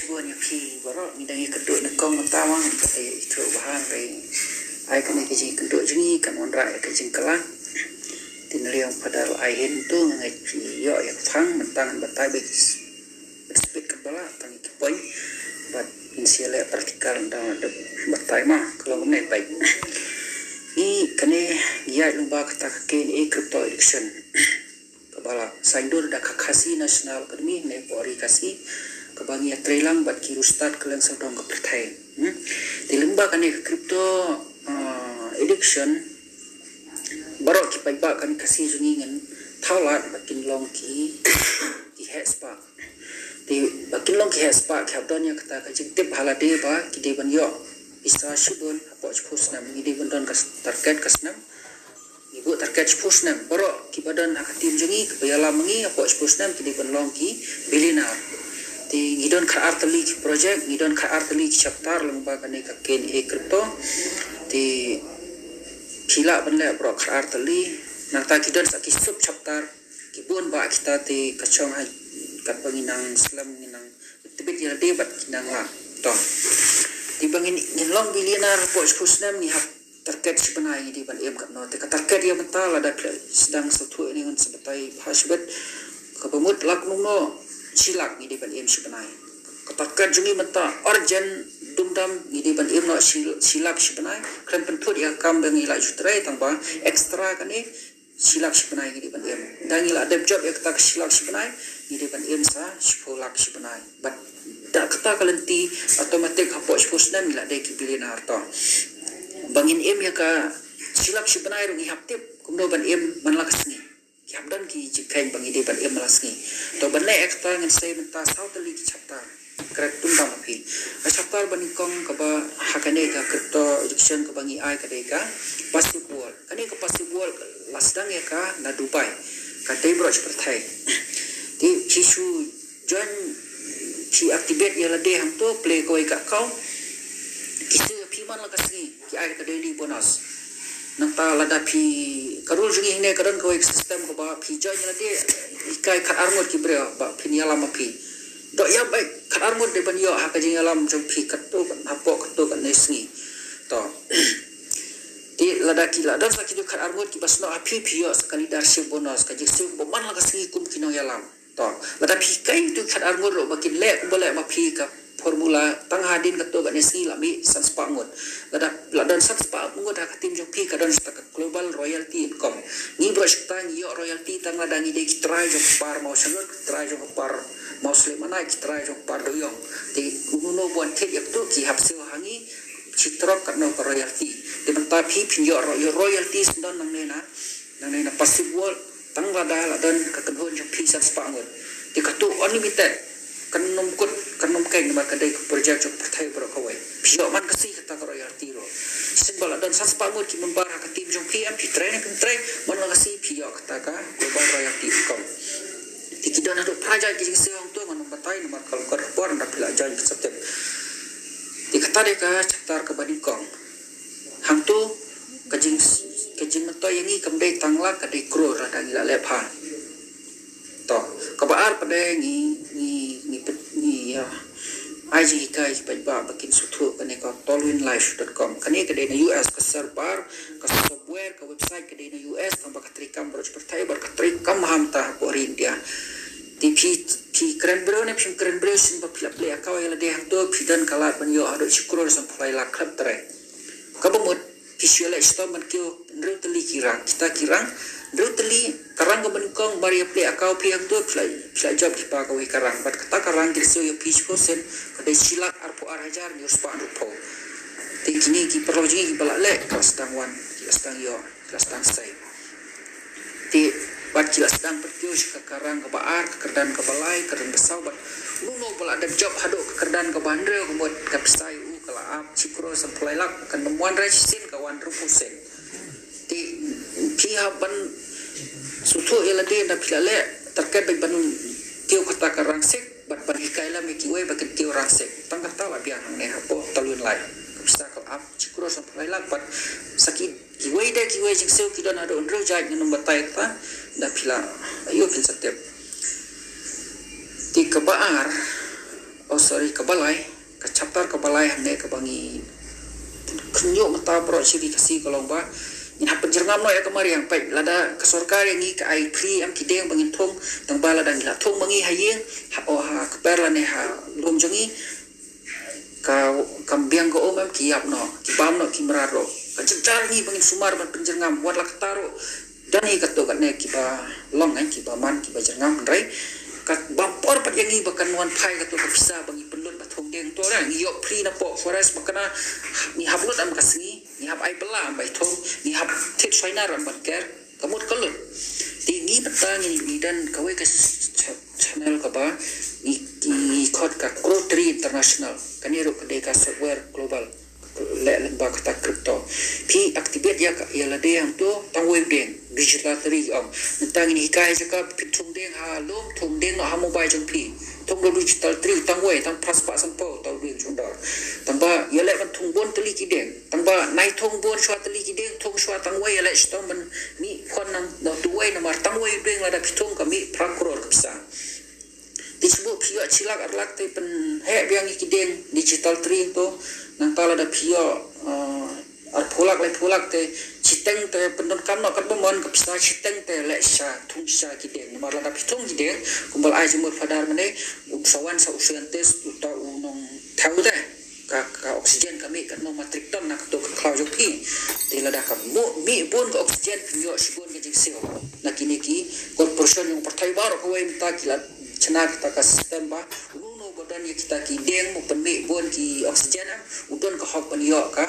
sebuahnya pi baru ngidangi kedua nekong tawang itu bahan ring ai kan ke kedua jengi kan ondra ke jengkelan tinriang padahal ai hentu ngai pi yo yang phang mentang batai be speed kebala tang poin bat insiale praktikal dalam batai mah kalau menai baik ni kene dia lumba kata ke ni crypto election kebala saindur dak khasi national academy ne pori kasi kebangi trailang bat ki rustat kelang sedong ke pertai di lumba kene crypto election baru ki pai ba kan kasi jungingen thaulat bakin long ki hespa di bakin long ki hespa khabdon ya kata ka jingtip halade ba ki de ban yo isa shubun apo chpusnam ngidi bendon kas target kasnam ibu target chpusnam boro ki badan hakatim jengi kepayala mengi apo chpusnam kidi benlong ki bilinar ti ngidon ka artli project ngidon ka artli chapter lengba kane ka ken e crypto ti pila benle bro ka artli nata kidon sa sub chapter kibun ba kita ti kachong ha kat penginang slam nginang tibet ya debat kinang la to dibangin ngilong bilinar po spusnam ni hap target sebenarnya di ban em kat no te target dia mental ada sedang satu ini dengan sebatai hasbet kepemut lak no silak ni di ban em sebenarnya target jungi mental urgent dumdam ni di ban em no silak sebenarnya kan pentut ya kam dengan ila jutrai tanpa ekstra kan ni silak sebenarnya ni di ban em dan ila ada job yang tak silak sebenarnya ni di ban em sa sepulak sebenarnya but tak kata kalenti automatik hapok spusna mila de ki bilinar to bangin em ya ka silak sebenarnya rungi haptip kumdo ban em manlaksni ki habdan ki jikai bangi de ban em malasni to ban le ekta ngan sei menta sautali ki chapter kret tundam api a chapter ban kong ka ba hakane ka crypto election ka bangi ai ka de ka possible kane ka possible lasdang ya ka na dubai ka de broch perthai ti chisu join si activate ya lade ham to play koi ka kau kisu phi man la kasni ki ai ka daily bonus nanta lada phi karul jungi ne karan koi system ko ba phi join lade ikai khat armor ki bre ba phi ni alam phi do ya bai khat armor de ban yo ha ka jing alam jong phi kat to kan hapo kat to kan nesni to di lada ki lada sa ki khat armor ki basno phi phi yo sekali dar si bonus ka jing bo man la kasni kum kino yalam to lada phi kai tu khat armor ro bakin le boleh ma phi ka formula tang hadin ka to ga nesi lami sanspa ngot lada sanspa ngot ha katim jong phi ka don sta global royalty income ni bro sta ni yo royalty tang lada ni de ki try jong par mau sangot try jong par muslim mana ki try jong par doyong ti uno buan ket yak tu ki hapse hangi citrok ka no royalty de menta phi yo royalty don nang nena possible tang lada don ka kadon jong phi sanspa ngot ti ka tu unlimited kanom kain ma kadai project jong perthai bro kawai phi man kasi kata royalty ro simbol don sanspa ngot ki membar ka tim jong phi am phi train man la kasi phi yo kata ka global royalty kom ti don ado praja ki seong tu man batai nomor kal kor bor nda pila jan septem ti kata de ka chapter ka bani kong hang tu kajing to yang ni kamdai tangla kadai kro ra dang la le pha to kabar pada ni ya aji kai ba bakin sutu kane ka tolwinlife.com kane kadai na US ka server ka software ka website kadai na US tambah katrikam bro pertai bar katrikam hamta por India ti keren bro ne pim keren bro sin ba pila play akaw ila de hang to pidan kala ban yo ado chikror sam play la klap tare kabumut visual installment kyo ndrutli kirang kita kirang ndrutli karang ga bankong bari play akaw pi hang to play job ki pa ka wi karang bat kata karang kirso yo peaceful sen kadai silak arpo arhajar ni uspa rupo ti kini ki perlu jingi ki balale kelas tang wan kelas tang yo kelas tang sai ti bat jelas dan pertius ke karang ke baar ke kerdan ke balai kerdan besau bat luno bala ada job hado ke kerdan ke bandre ke buat ke pisai kala ap cikro sampai lak kan nemuan resin ke wan rupusen ti pihak ban sutu elade na pilale terkait ban tio kata karang sek bat ban hikaila meki we bakin tio rangsek tangkap tala biang ne hapo talun lai bisa ke ap cikro sampai lak bat sakit kiwai jing seu kidon ado ndro jaj num batai ta da pila ayo pil satep ti kebaar sorry kabalai ka chapter kabalai hangne ka bangi kunyo mata pro siri kasi kolong ba in hapen jerngam no ya kamari yang pai lada ka sarkar yang ka ai free am kideng bangin thong tang bala dan la thong bangi hayeng ha o ha ka perla ne ha lom jongi ka kambiang ko om am kiap no ki bam no ki mararo ka cecar ni bangin sumar ban penjerngam wat la kataro dan hi kato kan ne ki ba long an ki ba man ki ba jerngam rai kat bampor pat yang i bakan wan pai kato ka pisa bangi pelun ba thong deng to ra ni yo free na po forest bakana ni hablut am kasni ni hab ai bela am bai thong ni hab thit soina ram ban ker kamut kalun tinggi petang ni dan kawe ke channel ka ba ni khot ka Crowtree International kaniro ka de ka software global le lemba kata crypto pi activate ya ka ya la de ang to tangwe deng digital tri ang tang ni kai jaka pitung deng ha lom thum deng ha mobile jong pi tong do digital tri tangwe tang praspa sampo tau deng chung da tang ba ya le ban thung bon tli ki deng tang ba nai thong bon shwa tli ki deng thong shwa tangwe ya le stom ban mi khon nang do tuwe na mar tangwe deng la da pitung ka mi prakror ka pisa disebut pio cilak arlak te pen he biang ki deng digital tri to nang tala da pio ar pulak te citeng te pendon kam no kan mon ka pisa citeng te le sha thung sha ki deng mar la da pitung ki deng kumbal ai jemur fadar mane sawan sa usian tes uta unong thau de ka oksigen kami kan no matrik ton nak to ka jo pi te la da ka mi bon ka oksigen pio sibon ke jing seo nakini ki corporation yang partai baru ko wai minta kilat chena kita ka sistem ba uno badan ya kita ki deng mo penmi bon ki oksigen udon ka hok pan yo ka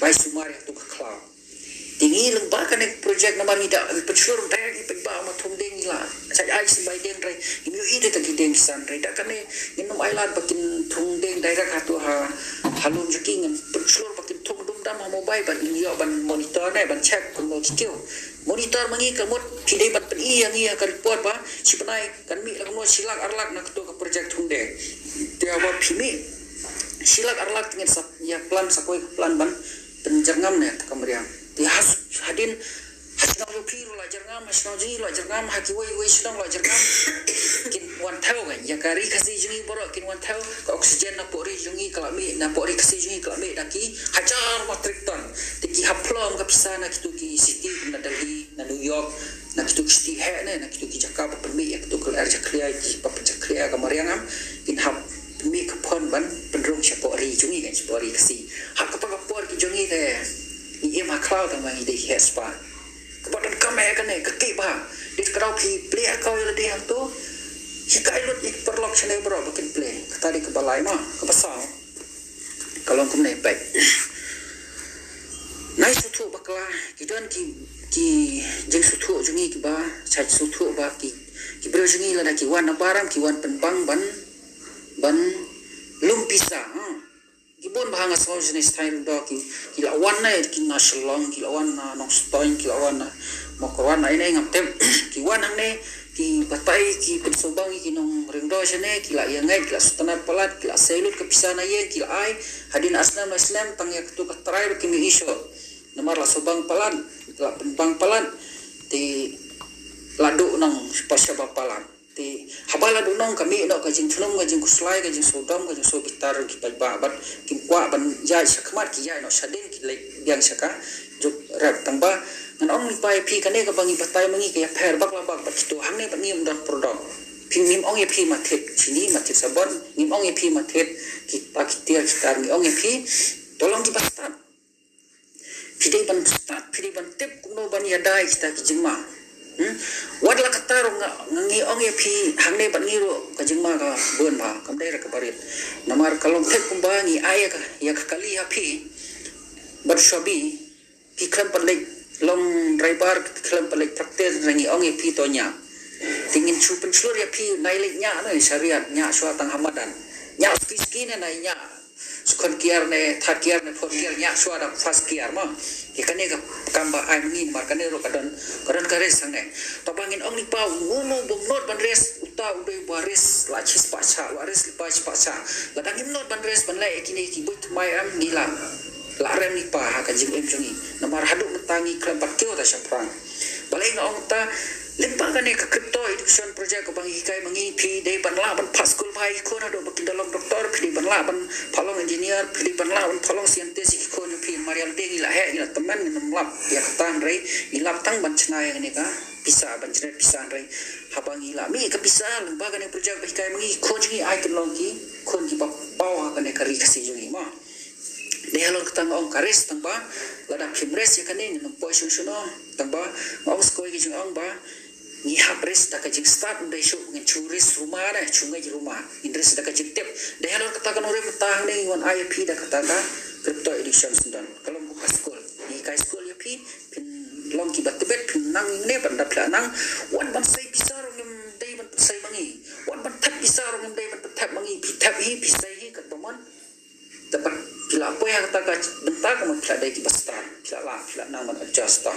bai sumar tu ka klau tingi leng ba kan project na mari da pechur da ki pe ba ma thong deng la sa ai si bai deng rai mi ide ta ki deng san rai da kan ni nom island bakin thong deng dai ra ka tu ha halun juking pechur bakin thong dum dam mo bai ban yo ban monitor ne ban check kun mo skill monitor mangi ka mot kidai ban pen iya ngia ka report ba sipanai kan mi la mo silak arlak nak tu ka project thong deng dia ba phimi silak arlak tingin sa ya plan sa koi plan ban penjerngam ne kamriam ti hadin hasnau yo phiru la jerngam hasnau ji la jerngam haki wei sidang la jerngam kin wan thau ga ya kari khasi jungi boro kin wan thau ka oksigen na pori jungi kalami na pori khasi jungi kalami daki hajar metric ton ti haplom ka pisana kitu ki city na Delhi na New York na kitu ki city he ne na kitu ki Jakarta permi ya kitu ke arja clear ki papaja clear ka mariangam kin hab permi ka pon ban pendrung pori jungi kan pori khasi hak ka por ki jungi te ni ma cloud ma ngi de hespa kepada kami kan ne kaki ba di kerau pi play kau yang de hang tu hikai lut ik perlok chane bro bikin play tadi ke balai ma ke pasal kalau kum ne baik nai sutu bakla kidan ki jeng sutu jungi ki ba chai sutu ba ki bro jungi la ki wan baram ki wan penbang ban lumpisa gibon bahanga so jenis time do ki lawan na ki nasolong ki lawan na nong stoin ki lawan na mokorwan na ina ngam tem ki wan hang ne ki batai ki pensobang ki nong ringdo sene ki la yang ngai ki la sutanat palat ki la selut ke pisana ye ki ai hadin asnam islam tang ya ketu katrai ki mi iso namar la sobang palan la penbang palan ti ladu nong pasaba palan ti habala dunong kami no kajing thunum kajing kuslai kajing sodam kajing sobitar ki pai bat kim kwa ban jai sakmat ki jai no sadin ki le biang saka juk rat tangba ngan ong pai pi kane ka bangi batai mangi ka pher bak la bak to hangne ban ngim dot product pi nim ong ye pi mathet chini mathet sabon nim ong ye pi mathet ki pakitir star ni ong ye pi tolong ki bastat pidai ban start pidai ban tip kuno ban ya dai kita ki jingma wadla katar ngi ong ye pi hangne ban ngiro ka jingma ka bon ba kam dai ka barit namar kalong tek kumbangi aya ka ya kali ha pi bar shabi pi klam palek long driver klam palek prakter ngi ong ye pi to nya tingin chu pen slur ya pi nai lek nya no syariat nya swa tang hamadan nya skin na nya sukon kiar ne third kiar ne fourth kiar nya swa da first kiar ma ikane ka kamba ai ngin mar kane ro kadon kare sange to bangin ong ni pa ngumu bomnot ban res uta udai baris la chis pacha waris li pacha la dangim not ban res ban lai kini ki but mai am ngila la rem ni pa ha ka jing em jungi namar hadu metangi kram pakio ta syapran balai ong ta limpa kan ka kripto education project ka bangi kai mangi phi dei ban la ban paskul bhai ko na do bakin dalam doktor phi ban la ban phalong engineer phi ban la ban phalong scientist ko ni phi marial de ila he ila teman ni lap ya katan rei ilap tang ban chna yang ni ka bisa ban chna bisa rei habang ila mi ka bisa limpa kan project bhai kai mangi ko ji ai kan long ki kon ki ba paw kan ka ri kasi jungi ma de halor ka tang ong karis tang ba lada phimres ya kan ni no poison suno tang ba ong skoi ki jung ong ba ni habres tak kajik start ndai show ngin churis rumah dah chungai rumah indres dak kajik tep dah halor katakan orang betah ni wan IP dak katakan crypto edition sundan kalau buka school ni kai school ya pi pin long ki batbet pin nang ne banda planang wan ban sai pisar ngim dai ban sai mangi wan ban tap pisar ngim dai ban tap mangi pi tap hi pisai hi kat bomon dapat pila apa yang katakan bentar kamu pila dai ki bastar pila nang ban adjust ta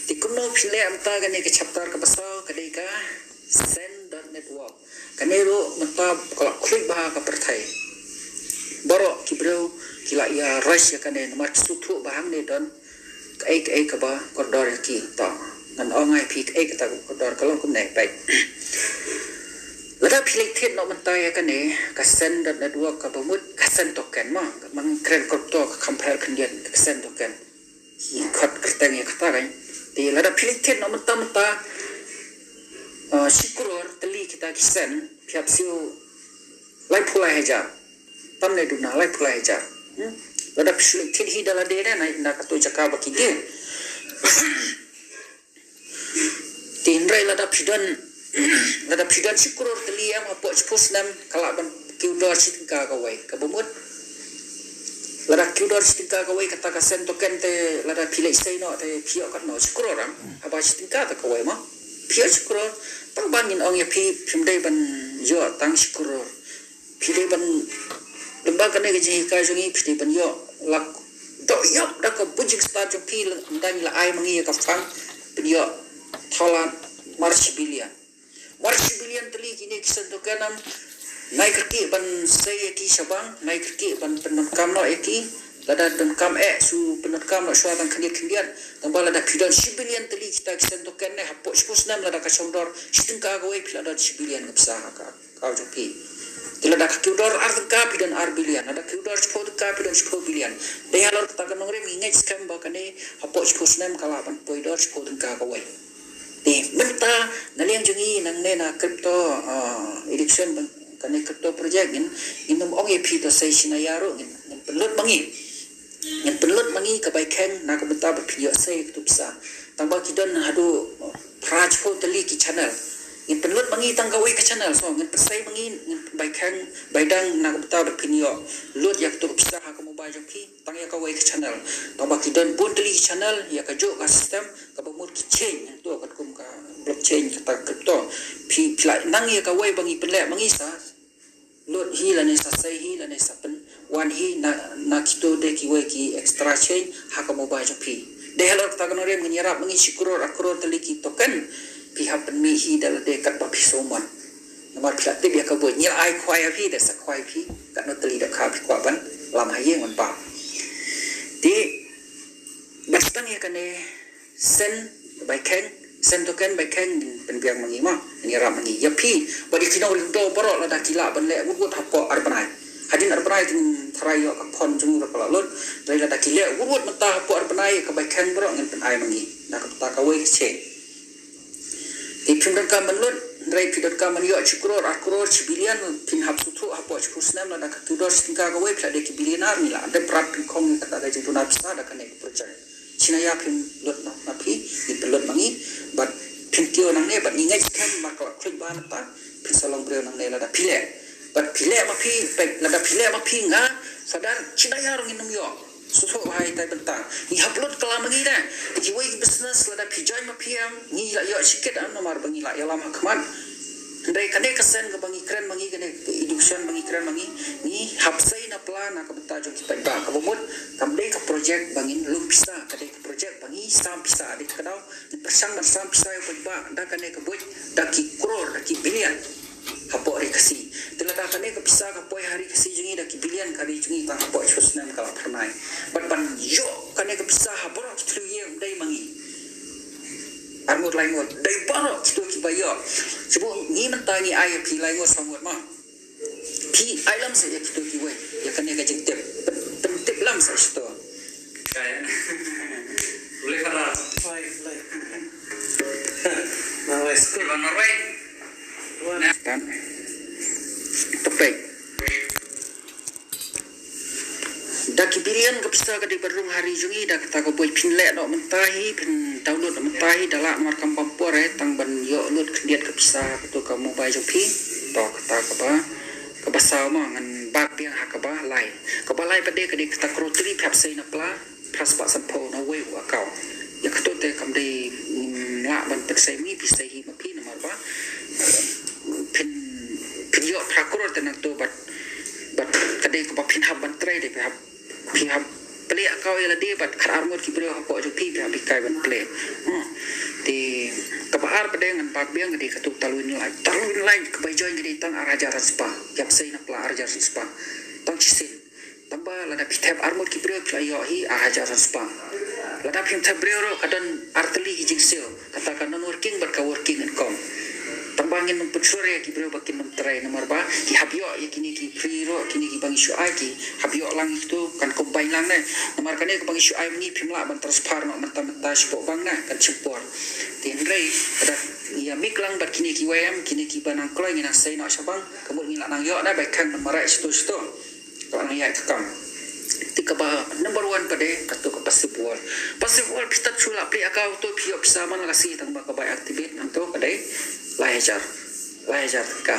di kuno pile amta gane ke chapter ka basau kadai ka send.network kanero mata kalau klik bah ka perthai baro kibro kila ya rush ya kane mat sutu bahang ne don kai ka ba koridor ki ta nan ongai pi kai ka ta koridor kalau kun naik baik lada pile thet no mata ya kane ka send.network ka pemut ka send token ma mang kren crypto ka compare kendian ka send token khot kerteng ya kata kan di lada pilih no mata syukur teli kita kisen piap siu lai pulai aja tamne duna lai pulai aja lada pilih hi dala dere na inda katu jaka baki dia tinrai lada pidan syukur teli am apa spus nam kala ban kiudor sitka kawai kabumut lada kiudor sitka kawai kata kasen token te lada pilih sei no te pio kat no syukur orang apa sitka ta kawai ma pio syukur tang bangin ong ya pi pimdai ban yo tang syukur pilih ban lembaga ne gaji ka jungi pilih ban yo lak do yo dak ka bujik start jo pil dan la ai mangi ka fang yo thola marsibilian teli kini kisen tokenam naik kerki ban saya ki sabang naik kerki ban penukam no eki lada penukam su penukam no suatan kendian dan bala da pidan sibilian teli kita kisen token ne hapok spusnam lada ka chondor sitingka gawai pilada sibilian ngapsa ka kau jopi tilada ka kiudor arka pidan arbilian lada kiudor spot ka pidan spot bilian de halor ta kan ngre mingai scam ba kane hapok spusnam kala ban poidor spot ka gawai de menta naliang jungi nang ne na crypto edition kane crypto project inum ong EP to say sinayaro ngin penlut mangi kabaikan na kabenta berpinyo say tu bisa tangba kidon hadu praj po tali ki channel ngin penlut mangi tanggawai ke channel so ngin persai mangi ngin baikan baidang na kabenta berpinyo lut yak tu bisa ha kamu bajang ki tang ya kawai ke channel tangba kidon pun tali ki channel ya ka jo ka sistem ka bamur ki chain tu kat kum ka blockchain kata crypto pi pla nang ya kawai bangi pelak mangi sa lot hi la ne sa sai hi la ne sa pen wan hi na kito de ki we ki extra chain ha ka mobile pi de halor ta kan rem ni rap mangi sikror akror tali ki token pi ha pen mi hi dal de kat ba pi soman namar pla tip ya ka bo ni ai khwai pi de sa khwai pi kat no tali da kha pi kwa ban lam ha ye ngon ba di bastang ya kane sen by ken sen token by ken penbiang mangi ma ni ram mangi ya pi badi kino do boro la da kila ban le gut hapo arbanai hadin arbanai tin tharayo ka phon jung ka lot dai la da kile gut mata hapo arbanai ka by ken boro ngin pen ai mangi na ka ta ka we che ti phindan ka manlut dai pidot ka man yo chikror akror chibilian pin hap sutu hapo chusnam la da ka tudor stingka ka we pla de ki bilianar ni la de prat khong ka ta da jitu na pisa da ka ne project Chinaya pin lot na napi di pelot mangi but pin kio nang ne but ingai kan maka klik ban ta pin salong breu nang ne la da pile but pile ma pi pek la da pile ma pi nga sadar Chinaya rong inum yo susu hai tai bentang ni upload kala mangi da ki wei business la da pi join ma pi am ni la yo sikit an nomor bangi la ya lama khaman dai kane kasen ka bangi kren mangi kane education bangi kren mangi ni hapsai na plan na ka benta jo ki pai ba ka bomut kamdai ka project bangin lu pisa kade ka project bangi sam pisa de kadau persang dan sam pisa yo pai ba da kane ka boy da ki crore da ki billion hapo ri kasi tela da kane ka pisa ka poi hari kasi jungi da ki billion kari jungi ta hapo chusnan kala pernai ban yo kane ka pisa hapo ki tlu ye dai mangi armut lai ngot dai paro tu ki bayo sebab ni mentangi ai pi lai ngot samut mah pi ai lam se ya tu ki we ya kan ya jeng tep lam sa sto kayak boleh kalah boleh nah wes kalau norway kan topik dak kipirian ke pista ke di berung hari jungi dak kata ko boy pinle no mentahi pin download no mentahi dalak markam pampor tang ban yo lut kendiat ke pista tu ka mobile jopi to kata ka ba ka basau ma ngan bak piang ha ka ba lai ka ba lai pade ke di kata krotri phap sei na pla pras pa san po na we wa kau ya ka to te kam de la ban pek sei mi pista hi ma pi na mar ba pin yo prakro te na to bat kade ko ba pin hab ban trai de phap pihak play kau yang dia bat khar armut ki bro ko jo pi pihak kai ban play di kabar pada dengan bak biang di katu talun lai ke bai join di tang araja raspa yap sei na pla araja raspa tang chisin tamba lada pitap armut ki bro play yo hi araja raspa lada pim tab bro kadan arteli hi jingsel katakan non working bat ka working and com tambangin ng putsure ki bro bakin ng try nomor ba ki habyo ya kini ki free ro kini ki bang isu ai ki habyo lang itu kan combine lang na nomor kane ko bang isu ai ni pimla ban transfer no menta spo bang na kan support tin rei ada ya mik lang bat kini ki wm kini ki banang kloy ngina sei no sabang kemul ngila nang yo na ba kan nomor sto ko ang ya kam tika ba number 1 pade katu ko pasipol pista chula play account to pio pisa man kasi tang ba ka ba activate nang to kadai lajar ka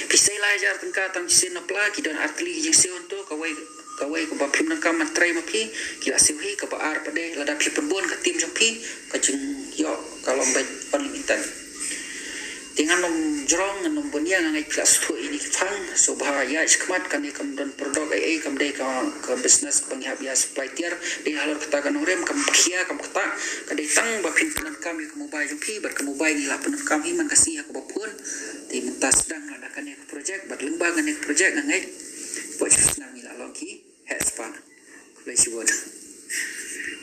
pisai lajar tengka tang sin apla ki dan artli jing se untuk kawai ko ba phim nang ka matrai ma phi ki la siu hi ka ba ar pade lada phi perbon ka tim jong phi ka jing yo kalau ba unlimited dengan nom jrong nom bonia ngai kelas tu ini fang so bahaya skmat kan ikam dan produk ai kam de ka business penghab ya supply tier di halor kata kan orem kam khia kam kata ka de tang ba phin penan kam ka mobile jong phi bar ka mobile ni la penan kam hi man kasih ka ba pun ti mentas dang ada kan project bat lembaga ni project ngai po